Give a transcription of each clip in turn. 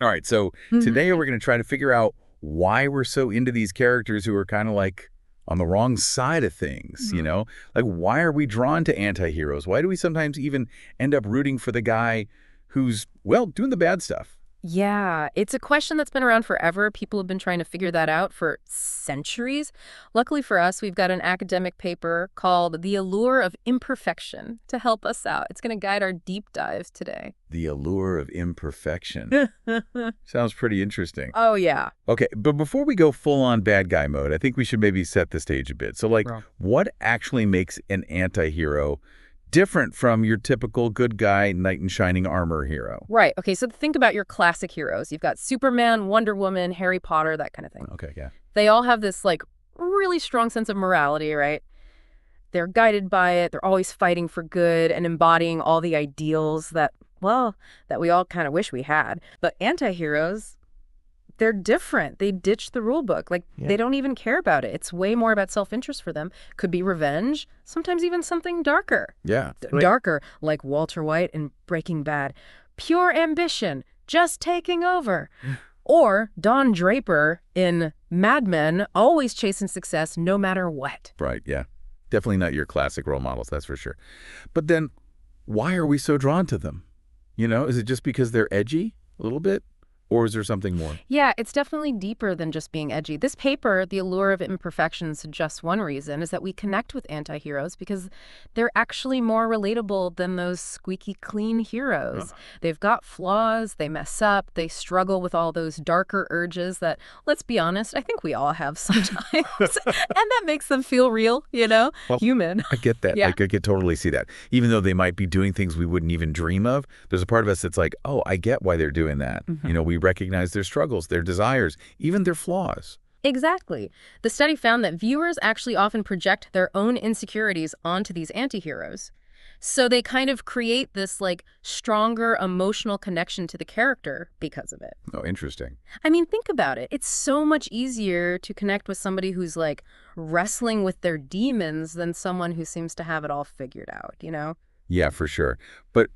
All right, so today we're going to try to figure out why we're so into these characters who are kind of like on the wrong side of things, you know? Like, why are we drawn to anti-heroes? Why do we sometimes even end up rooting for the guy who's, well, doing the bad stuff? Yeah, it's a question that's been around forever. People have been trying to figure that out for centuries. Luckily for us, we've got an academic paper called The Allure of Imperfection to help us out. It's going to guide our deep dives today. The allure of imperfection. Sounds pretty interesting. Oh, yeah. Okay, but before we go full-on bad guy mode, I think we should maybe set the stage a bit. So, like, Well, what actually makes an anti-hero different from your typical good guy, knight in shining armor hero? right. Okay, so think about your classic heroes. You've got Superman, Wonder Woman, Harry Potter, that kind of thing. Okay, yeah. They all have this, like, really strong sense of morality, right? They're guided by it. They're always fighting for good and embodying all the ideals that, well, that we all kind of wish we had. But anti-heroes, they're different. They ditch the rule book. Like, Yeah. they don't even care about it. It's way more about self-interest for them. Could be revenge, sometimes even something darker. Yeah. Darker, like Walter White in Breaking Bad. Pure ambition, just taking over. Or Don Draper in Mad Men, always chasing success no matter what. Right, yeah. Definitely not your classic role models, that's for sure. But then, why are we so drawn to them? You know, is it just because they're edgy a little bit? Or is there something more? Yeah, it's definitely deeper than just being edgy. This paper, The Allure of Imperfection, suggests one reason is that we connect with anti-heroes because they're actually more relatable than those squeaky clean heroes. They've got flaws, they mess up, they struggle with all those darker urges that, let's be honest, I think we all have sometimes. And that makes them feel real, you know, Well, human. I get that. Yeah. Like, I could totally see that. Even though they might be doing things we wouldn't even dream of, there's a part of us that's like, oh, I get why they're doing that. You know, we recognize their struggles, their desires, even their flaws. Exactly. The study found that viewers actually often project their own insecurities onto these antiheroes. So they kind of create this like stronger emotional connection to the character because of it. Oh, interesting. I mean, think about it. It's so much easier to connect with somebody who's like wrestling with their demons than someone who seems to have it all figured out, you know? Yeah, for sure. But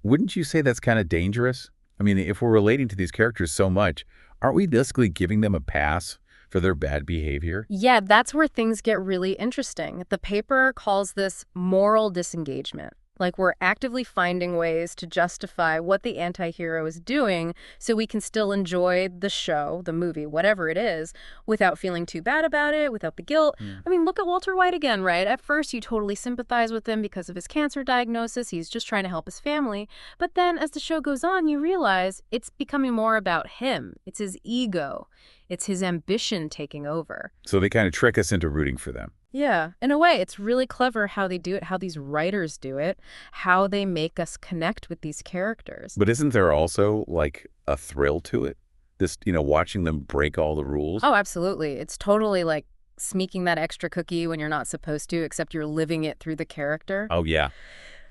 wouldn't you say that's kind of dangerous? I mean, if we're relating to these characters so much, aren't we basically giving them a pass for their bad behavior? Yeah, that's where things get really interesting. The paper calls this moral disengagement. Like we're actively finding ways to justify what the anti-hero is doing so we can still enjoy the show, the movie, whatever it is, without feeling too bad about it, without the guilt. I mean, look at Walter White again, right? At first, you totally sympathize with him because of his cancer diagnosis. He's just trying to help his family. But then as the show goes on, you realize it's becoming more about him. It's his ego. It's his ambition taking over. So they kind of trick us into rooting for them. Yeah, in a way, it's really clever how they do it, how these writers do it, how they make us connect with these characters. But isn't there also like a thrill to it? This, you know, watching them break all the rules? Oh, absolutely. It's totally like sneaking that extra cookie when you're not supposed to, except you're living it through the character. Oh, yeah.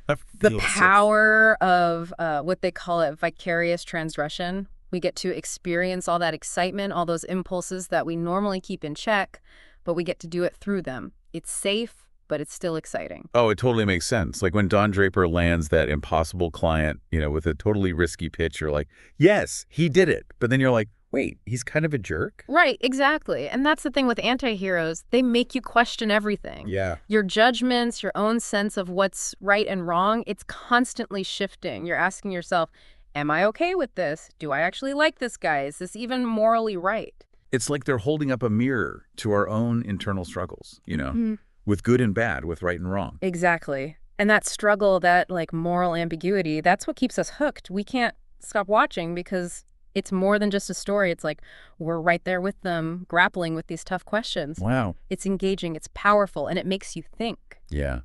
The power of what they call it, vicarious transgression. We get to experience all that excitement, all those impulses that we normally keep in check, but we get to do it through them. It's safe, but it's still exciting. Oh, it totally makes sense. Like when Don Draper lands that impossible client, you know, with a totally risky pitch, you're like, yes, he did it. But then you're like, wait, he's kind of a jerk? Right, exactly. And that's the thing with anti-heroes. They make you question everything. Yeah. Your judgments, your own sense of what's right and wrong, it's constantly shifting. You're asking yourself, am I okay with this? Do I actually like this guy? Is this even morally right? It's like they're holding up a mirror to our own internal struggles, you know, with good and bad, with right and wrong. Exactly. And that struggle, that like moral ambiguity, that's what keeps us hooked. We can't stop watching because it's more than just a story. It's like we're right there with them, grappling with these tough questions. Wow. It's engaging, it's powerful, and it makes you think. Yeah.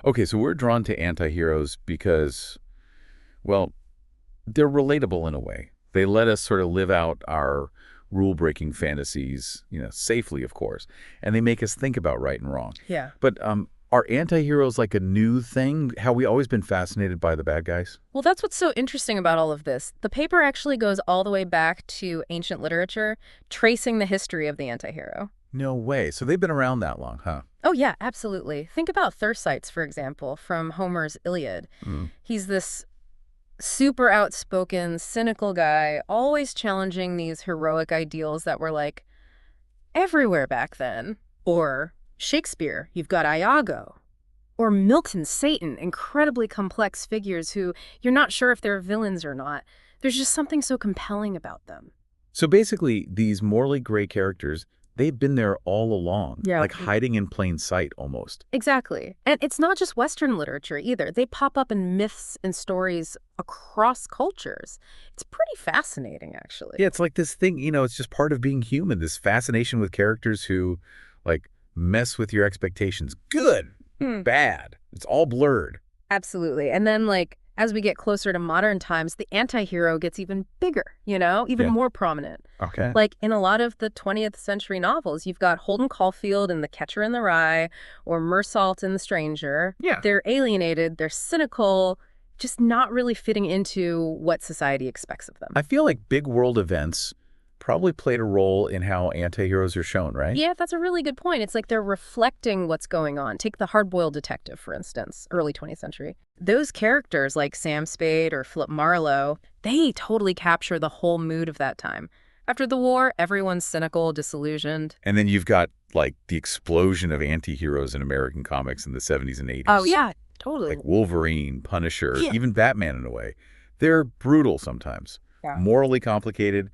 Okay, so we're drawn to anti-heroes because, well, they're relatable in a way. They let us sort of live out our rule-breaking fantasies, you know, safely, of course, and they make us think about right and wrong. Yeah. But are anti-heroes like a new thing? Have we always been fascinated by the bad guys? Well, that's what's so interesting about all of this. The paper actually goes all the way back to ancient literature, tracing the history of the antihero. No way. So they've been around that long, huh? Oh, yeah, absolutely. Think about Thersites, for example, from Homer's Iliad. He's this Super outspoken, cynical guy, always challenging these heroic ideals that were like everywhere back then. Or Shakespeare, you've got Iago. Or Milton's Satan, incredibly complex figures who you're not sure if they're villains or not. There's just something so compelling about them. So basically, these morally gray characters, they've been there all along, Yeah. like hiding in plain sight almost. Exactly. And it's not just Western literature either. They pop up in myths and stories across cultures. It's pretty fascinating, actually. Yeah, it's like this thing, it's just part of being human, this fascination with characters who, like, mess with your expectations. Good, bad. It's all blurred. Absolutely. And then, as we get closer to modern times, the anti-hero gets even bigger, even Yeah. more prominent. Okay. Like in a lot of the 20th century novels, you've got Holden Caulfield in The Catcher in the Rye or Mersault in The Stranger. Yeah. They're alienated, they're cynical, just not really fitting into what society expects of them. I feel like big world events probably played a role in how antiheroes are shown, right? Yeah, that's a really good point. It's like they're reflecting what's going on. Take the hard-boiled detective, for instance, early 20th century. Those characters like Sam Spade or Philip Marlowe, they totally capture the whole mood of that time. After the war, everyone's cynical, disillusioned. And then you've got, like, the explosion of antiheroes in American comics in the 70s and 80s. Oh, yeah, totally. Like Wolverine, Punisher, Yeah. even Batman in a way. They're brutal sometimes, Yeah. morally complicated,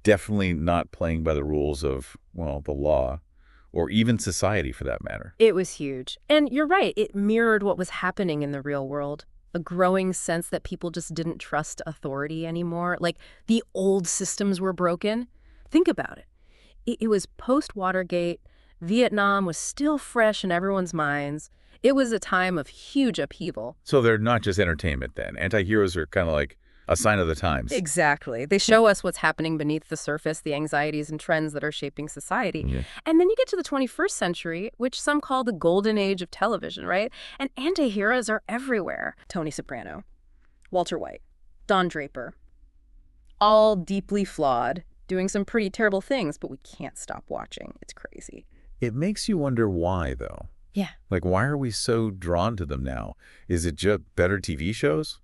definitely not playing by the rules of, well, the law, or even society for that matter. It was huge. And you're right, it mirrored what was happening in the real world. A growing sense that people just didn't trust authority anymore. Like, the old systems were broken. Think about it. It was post-Watergate. Vietnam was still fresh in everyone's minds. It was a time of huge upheaval. So they're not just entertainment then. Antiheroes are kind of like a sign of the times. Exactly. They show us what's happening beneath the surface, the anxieties and trends that are shaping society. Yeah. And then you get to the 21st century, which some call the golden age of television, right? And anti-heroes are everywhere. Tony Soprano, Walter White, Don Draper, all deeply flawed, doing some pretty terrible things, but we can't stop watching. It's crazy. It makes you wonder why, though. Yeah. Like, why are we so drawn to them now? Is it just better TV shows?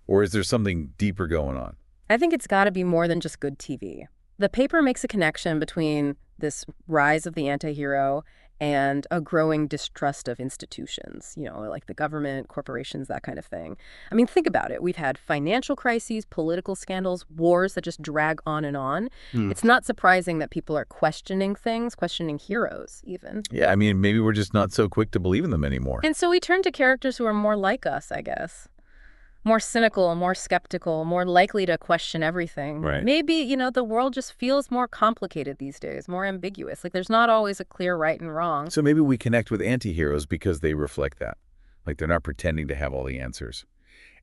Or is there something deeper going on? I think it's got to be more than just good TV. The paper makes a connection between this rise of the anti-hero and a growing distrust of institutions, like the government, corporations, that kind of thing. I mean, think about it. We've had financial crises, political scandals, wars that just drag on and on. It's not surprising that people are questioning things, questioning heroes even. Yeah, I mean, maybe we're just not so quick to believe in them anymore. And so we turn to characters who are more like us, I guess. More cynical, more skeptical, more likely to question everything. Right. Maybe, the world just feels more complicated these days, more ambiguous. Like there's not always a clear right and wrong. So maybe we connect with antiheroes because they reflect that. Like they're not pretending to have all the answers.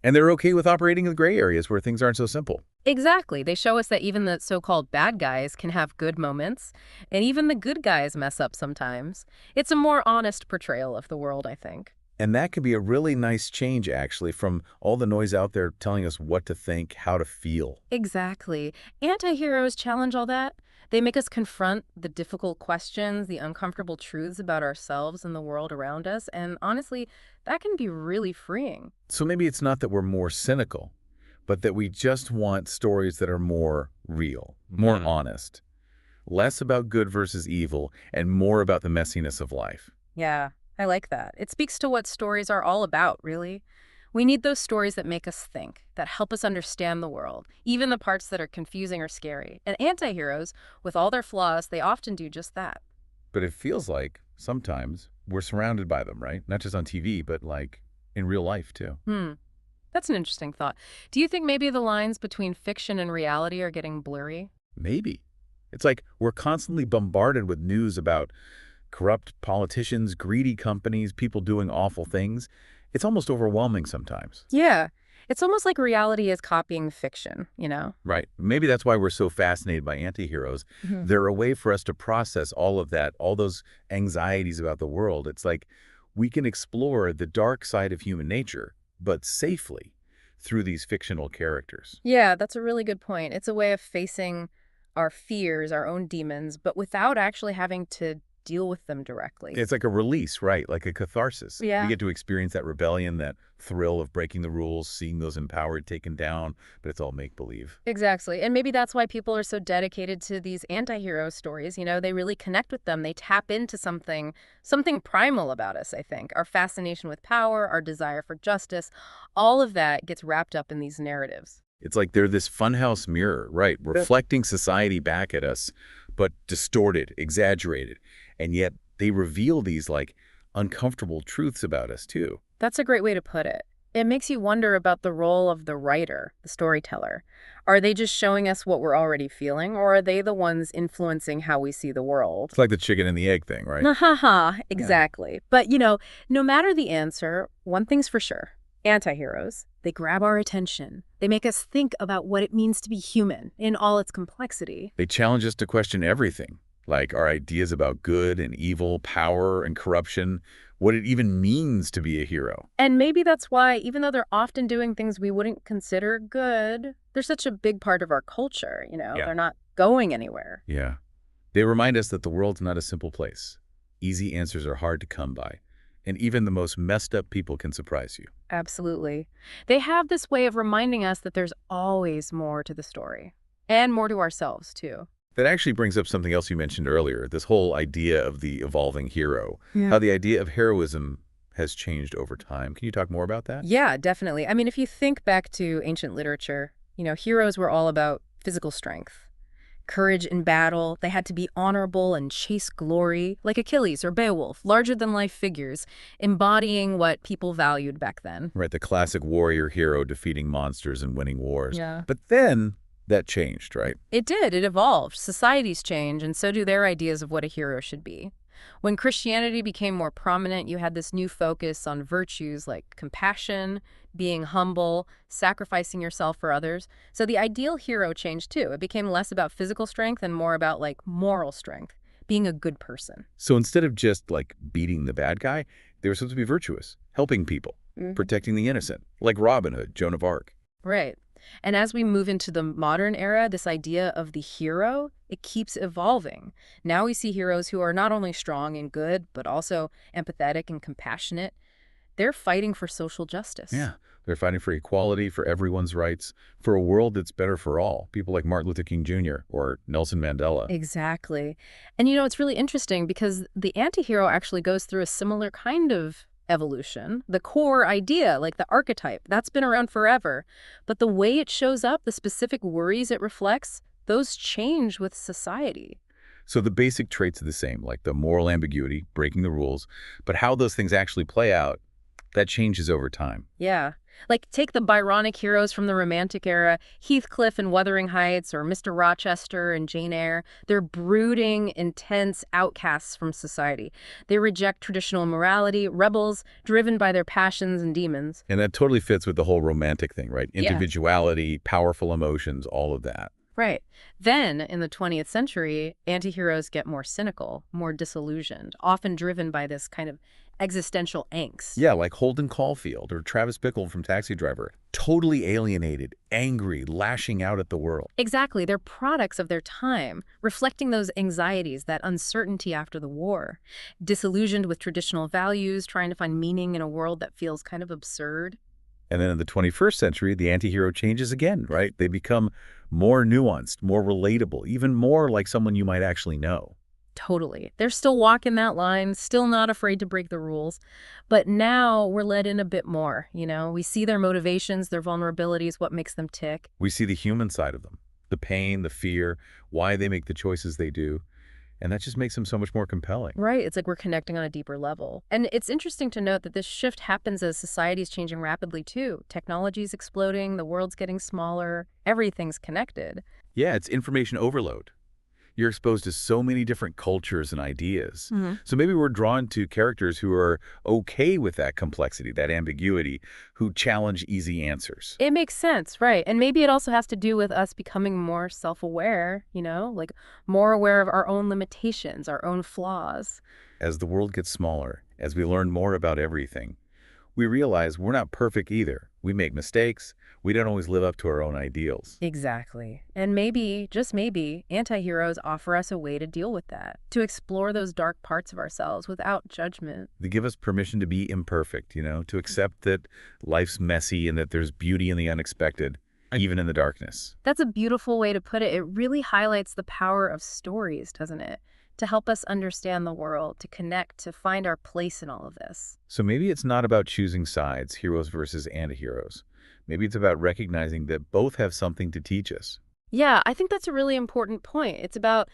And they're okay with operating in the gray areas where things aren't so simple. Exactly. They show us that even the so-called bad guys can have good moments, and even the good guys mess up sometimes. It's a more honest portrayal of the world, I think. And that could be a really nice change, actually, from all the noise out there telling us what to think, how to feel. Exactly. Anti-heroes challenge all that. They make us confront the difficult questions, the uncomfortable truths about ourselves and the world around us. And honestly, that can be really freeing. So maybe it's not that we're more cynical, but that we just want stories that are more real, more honest, less about good versus evil, and more about the messiness of life. Yeah, I like that. It speaks to what stories are all about, really. We need those stories that make us think, that help us understand the world, even the parts that are confusing or scary. And anti-heroes, with all their flaws, they often do just that. But it feels like sometimes we're surrounded by them, right? Not just on TV, but like in real life too. That's an interesting thought. Do you think maybe the lines between fiction and reality are getting blurry? Maybe. It's like we're constantly bombarded with news about corrupt politicians, greedy companies, people doing awful things. It's almost overwhelming sometimes. Yeah. It's almost like reality is copying fiction, Right. Maybe that's why we're so fascinated by antiheroes. They're a way for us to process all of that, all those anxieties about the world. It's like we can explore the dark side of human nature, but safely through these fictional characters. Yeah, that's a really good point. It's a way of facing our fears, our own demons, but without actually having to deal with them directly. It's like a release, right? Like a catharsis. We Yeah. get to experience that rebellion, that thrill of breaking the rules, seeing those empowered taken down, but it's all make-believe. Exactly. And maybe that's why people are so dedicated to these anti-hero stories. They really connect with them. They tap into something primal about us, I think. Our fascination with power, our desire for justice, all of that gets wrapped up in these narratives. It's like they're this funhouse mirror, right? Reflecting society back at us, but distorted, exaggerated. And yet they reveal these like uncomfortable truths about us too. That's a great way to put it. It makes you wonder about the role of the writer, the storyteller. Are they just showing us what we're already feeling, or are they the ones influencing how we see the world? It's like the chicken and the egg thing, right? Ha, Yeah. exactly. But, no matter the answer, one thing's for sure. Antiheroes, they grab our attention. They make us think about what it means to be human in all its complexity. They challenge us to question everything, like our ideas about good and evil, power and corruption, what it even means to be a hero. And maybe that's why, even though they're often doing things we wouldn't consider good, they're such a big part of our culture, Yeah. They're not going anywhere. Yeah. They remind us that the world's not a simple place. Easy answers are hard to come by. And even the most messed up people can surprise you. Absolutely. They have this way of reminding us that there's always more to the story. And more to ourselves, too. That actually brings up something else you mentioned earlier, this whole idea of the evolving hero. Yeah. How the idea of heroism has changed over time. Can you talk more about that? Yeah, definitely. I mean, if you think back to ancient literature, heroes were all about physical strength. Courage in battle, they had to be honorable and chase glory, like Achilles or Beowulf, larger-than-life figures, embodying what people valued back then. Right, the classic warrior hero defeating monsters and winning wars. Yeah. But then that changed, right? It did. It evolved. Societies change, and so do their ideas of what a hero should be. When Christianity became more prominent, you had this new focus on virtues like compassion, being humble, sacrificing yourself for others. So the ideal hero changed too. It became less about physical strength and more about moral strength, being a good person. So instead of just beating the bad guy, they were supposed to be virtuous, helping people, protecting the innocent, like Robin Hood, Joan of Arc. Right. And as we move into the modern era, this idea of the hero, it keeps evolving. Now we see heroes who are not only strong and good, but also empathetic and compassionate. They're fighting for social justice. Yeah, they're fighting for equality, for everyone's rights, for a world that's better for all. People like Martin Luther King Jr. or Nelson Mandela. Exactly. And it's really interesting because the antihero actually goes through a similar kind of evolution. The core idea, like the archetype, that's been around forever. But the way it shows up, the specific worries it reflects, those change with society. So the basic traits are the same, like the moral ambiguity, breaking the rules, but how those things actually play out, that changes over time. Yeah. Like, take the Byronic heroes from the Romantic era, Heathcliff and Wuthering Heights, or Mr. Rochester and Jane Eyre. They're brooding, intense outcasts from society. They reject traditional morality, rebels, driven by their passions and demons. And that totally fits with the whole romantic thing, right? Yeah. Individuality, powerful emotions, all of that. Right. Then, in the 20th century, antiheroes get more cynical, more disillusioned, often driven by this kind of existential angst. Yeah, like Holden Caulfield or Travis Bickle from Taxi Driver. Totally alienated, angry, lashing out at the world. Exactly. They're products of their time, reflecting those anxieties, that uncertainty after the war. Disillusioned with traditional values, trying to find meaning in a world that feels kind of absurd. And then in the 21st century, the anti-hero changes again, right? They become more nuanced, more relatable, even more like someone you might actually know. Totally. They're still walking that line, still not afraid to break the rules. But now we're let in a bit more, We see their motivations, their vulnerabilities, what makes them tick. We see the human side of them, the pain, the fear, why they make the choices they do. And that just makes them so much more compelling. Right. It's like we're connecting on a deeper level. And it's interesting to note that this shift happens as society is changing rapidly, too. Technology's exploding, the world's getting smaller, everything's connected. Yeah, it's information overload. You're exposed to so many different cultures and ideas. So maybe we're drawn to characters who are okay with that complexity, that ambiguity, who challenge easy answers. It makes sense, right. And maybe it also has to do with us becoming more self-aware, more aware of our own limitations, our own flaws. As the world gets smaller, as we learn more about everything, we realize we're not perfect either. We make mistakes. We don't always live up to our own ideals. Exactly. And maybe, just maybe, antiheroes offer us a way to deal with that, to explore those dark parts of ourselves without judgment. They give us permission to be imperfect, to accept that life's messy and that there's beauty in the unexpected, even in the darkness. That's a beautiful way to put it. It really highlights the power of stories, doesn't it? To help us understand the world, to connect, to find our place in all of this. So maybe it's not about choosing sides, heroes versus antiheroes. Maybe it's about recognizing that both have something to teach us. Yeah, I think that's a really important point. It's about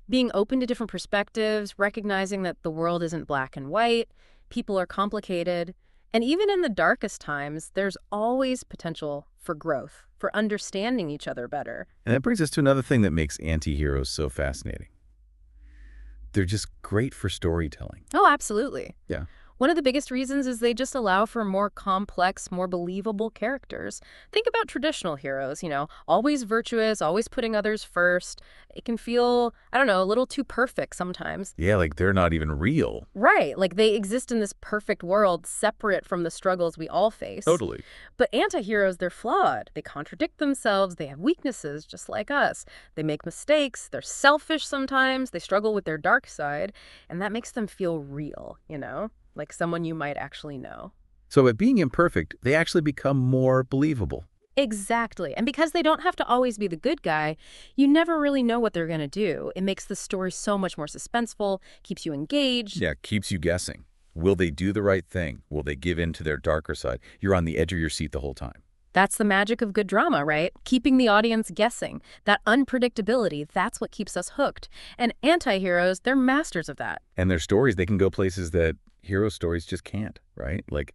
being open to different perspectives, recognizing that the world isn't black and white, people are complicated, and even in the darkest times, there's always potential for growth, for understanding each other better. And that brings us to another thing that makes antiheroes so fascinating. They're just great for storytelling. Oh, absolutely. Yeah. One of the biggest reasons is they just allow for more complex, more believable characters. Think about traditional heroes, always virtuous, always putting others first. It can feel, I don't know, a little too perfect sometimes. Yeah, like they're not even real. Right, like they exist in this perfect world separate from the struggles we all face. Totally. But anti-heroes, they're flawed. They contradict themselves. They have weaknesses just like us. They make mistakes. They're selfish sometimes. They struggle with their dark side. And that makes them feel real, like someone you might actually know. So by being imperfect, they actually become more believable. Exactly. And because they don't have to always be the good guy, you never really know what they're going to do. It makes the story so much more suspenseful, keeps you engaged. Yeah, keeps you guessing. Will they do the right thing? Will they give in to their darker side? You're on the edge of your seat the whole time. That's the magic of good drama, right? Keeping the audience guessing. That unpredictability, that's what keeps us hooked. And anti-heroes, they're masters of that. And their stories, they can go places that hero stories just can't, right? Like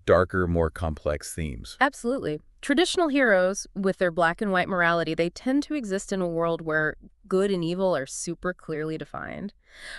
darker, more complex themes. Absolutely. Traditional heroes, with their black and white morality, they tend to exist in a world where good and evil are super clearly defined.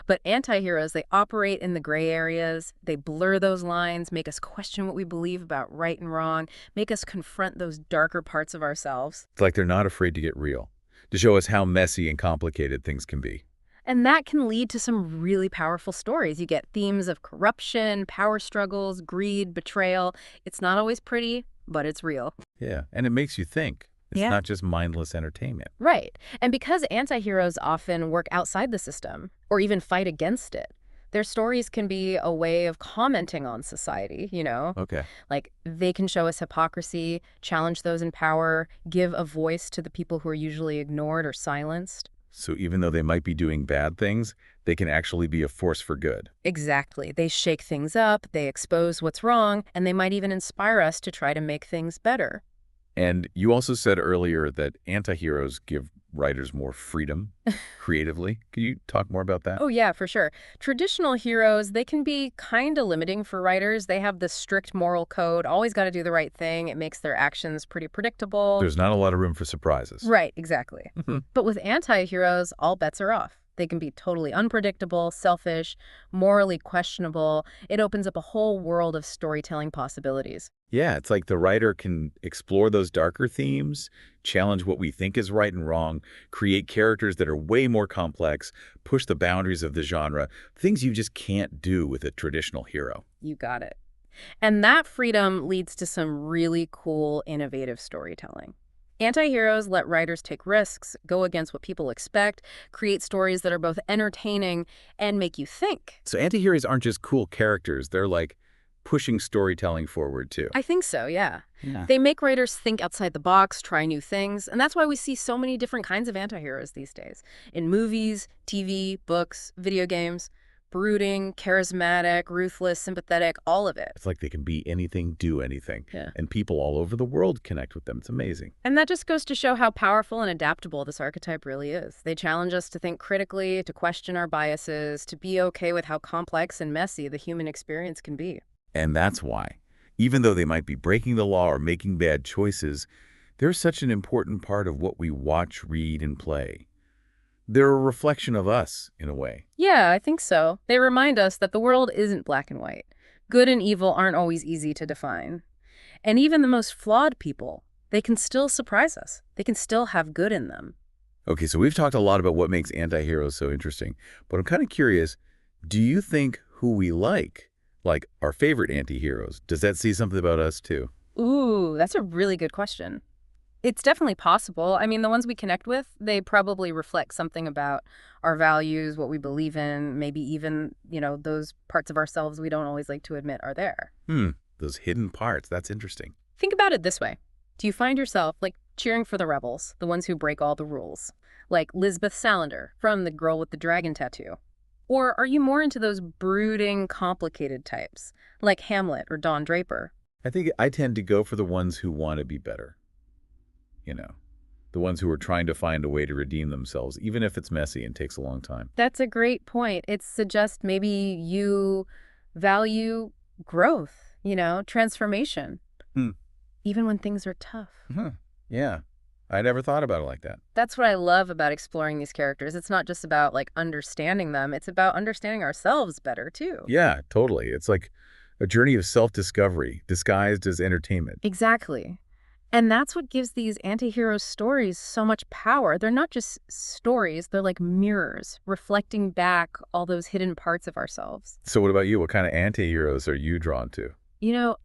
But anti-heroes, they operate in the gray areas. They blur those lines, make us question what we believe about right and wrong, make us confront those darker parts of ourselves. It's like they're not afraid to get real, to show us how messy and complicated things can be. And that can lead to some really powerful stories. You get themes of corruption, power struggles, greed, betrayal. It's not always pretty, but it's real. Yeah, and it makes you think. It's not just mindless entertainment. Right. And because anti-heroes often work outside the system, or even fight against it, their stories can be a way of commenting on society, Okay. Like, they can show us hypocrisy, challenge those in power, give a voice to the people who are usually ignored or silenced. So even though they might be doing bad things, they can actually be a force for good. Exactly. They shake things up, they expose what's wrong, and they might even inspire us to try to make things better. And you also said earlier that antiheroes give writers more freedom creatively. Can you talk more about that? Oh, yeah, for sure. Traditional heroes, they can be kind of limiting for writers. They have this strict moral code, always got to do the right thing. It makes their actions pretty predictable. There's not a lot of room for surprises. Right, exactly. But with anti-heroes, all bets are off. They can be totally unpredictable, selfish, morally questionable. It opens up a whole world of storytelling possibilities. Yeah, it's like the writer can explore those darker themes, challenge what we think is right and wrong, create characters that are way more complex, push the boundaries of the genre, things you just can't do with a traditional hero. You got it. And that freedom leads to some really cool, innovative storytelling. Anti-heroes let writers take risks, go against what people expect, create stories that are both entertaining and make you think. So antiheroes aren't just cool characters, they're like pushing storytelling forward too. I think so, yeah. Yeah. They make writers think outside the box, try new things, and that's why we see so many different kinds of anti-heroes these days. In movies, TV, books, video games. Brooding, charismatic, ruthless, sympathetic, all of it. It's like they can be anything, do anything. Yeah. And people all over the world connect with them. It's amazing. And that just goes to show how powerful and adaptable this archetype really is. They challenge us to think critically, to question our biases, to be okay with how complex and messy the human experience can be. And that's why, even though they might be breaking the law or making bad choices, they're such an important part of what we watch, read, and play. They're a reflection of us, in a way. Yeah, I think so. They remind us that the world isn't black and white. Good and evil aren't always easy to define. And even the most flawed people, they can still surprise us. They can still have good in them. Okay, so we've talked a lot about what makes antiheroes so interesting, but I'm kind of curious, do you think who we like Like our favorite anti-heroes, does that see something about us too? Ooh, that's a really good question. It's definitely possible. I mean, the ones we connect with, they probably reflect something about our values, what we believe in, maybe even, those parts of ourselves we don't always like to admit are there. Those hidden parts, that's interesting. Think about it this way. Do you find yourself, cheering for the rebels, the ones who break all the rules? Like Lisbeth Salander from The Girl with the Dragon Tattoo? Or are you more into those brooding, complicated types, like Hamlet or Don Draper? I think I tend to go for the ones who want to be better. You know, the ones who are trying to find a way to redeem themselves, even if it's messy and takes a long time. That's a great point. It suggests maybe you value growth, transformation, Hmm. even when things are tough. Yeah, I never thought about it like that. That's what I love about exploring these characters. It's not just about understanding them, it's about understanding ourselves better too. Yeah, totally. It's like a journey of self-discovery disguised as entertainment. Exactly. And that's what gives these anti-hero stories so much power. They're not just stories, they're like mirrors, reflecting back all those hidden parts of ourselves. So what about you? What kind of anti-heroes are you drawn to?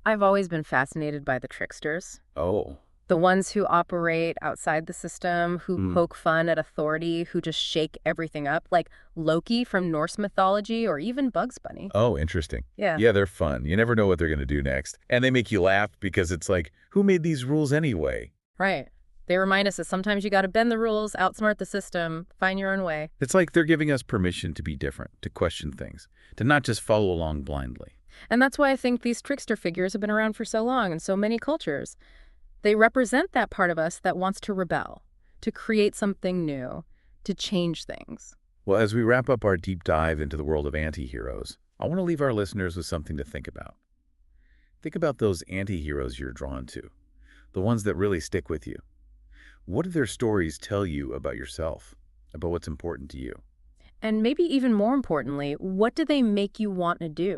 I've always been fascinated by the tricksters. Oh. The ones who operate outside the system, who poke fun at authority, who just shake everything up, like Loki from Norse mythology or even Bugs Bunny. Oh, interesting. Yeah. Yeah, they're fun. You never know what they're going to do next. And they make you laugh because it's like, who made these rules anyway? Right. They remind us that sometimes you got to bend the rules, outsmart the system, find your own way. It's like they're giving us permission to be different, to question things, to not just follow along blindly. And that's why I think these trickster figures have been around for so long in so many cultures. They represent that part of us that wants to rebel, to create something new, to change things. Well, as we wrap up our deep dive into the world of anti-heroes, I want to leave our listeners with something to think about. Think about those anti-heroes you're drawn to, the ones that really stick with you. What do their stories tell you about yourself, about what's important to you? And maybe even more importantly, what do they make you want to do?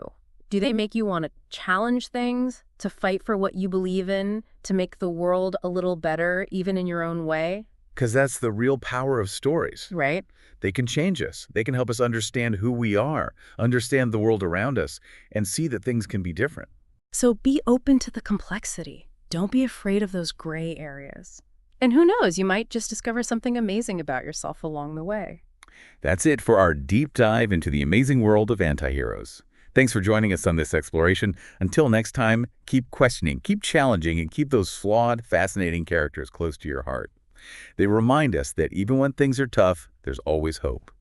Do they make you want to challenge things, to fight for what you believe in, to make the world a little better, even in your own way? Because that's the real power of stories. Right? They can change us. They can help us understand who we are, understand the world around us, and see that things can be different. So be open to the complexity. Don't be afraid of those gray areas. And who knows, you might just discover something amazing about yourself along the way. That's it for our deep dive into the amazing world of anti-heroes. Thanks for joining us on this exploration. Until next time, keep questioning, keep challenging, and keep those flawed, fascinating characters close to your heart. They remind us that even when things are tough, there's always hope.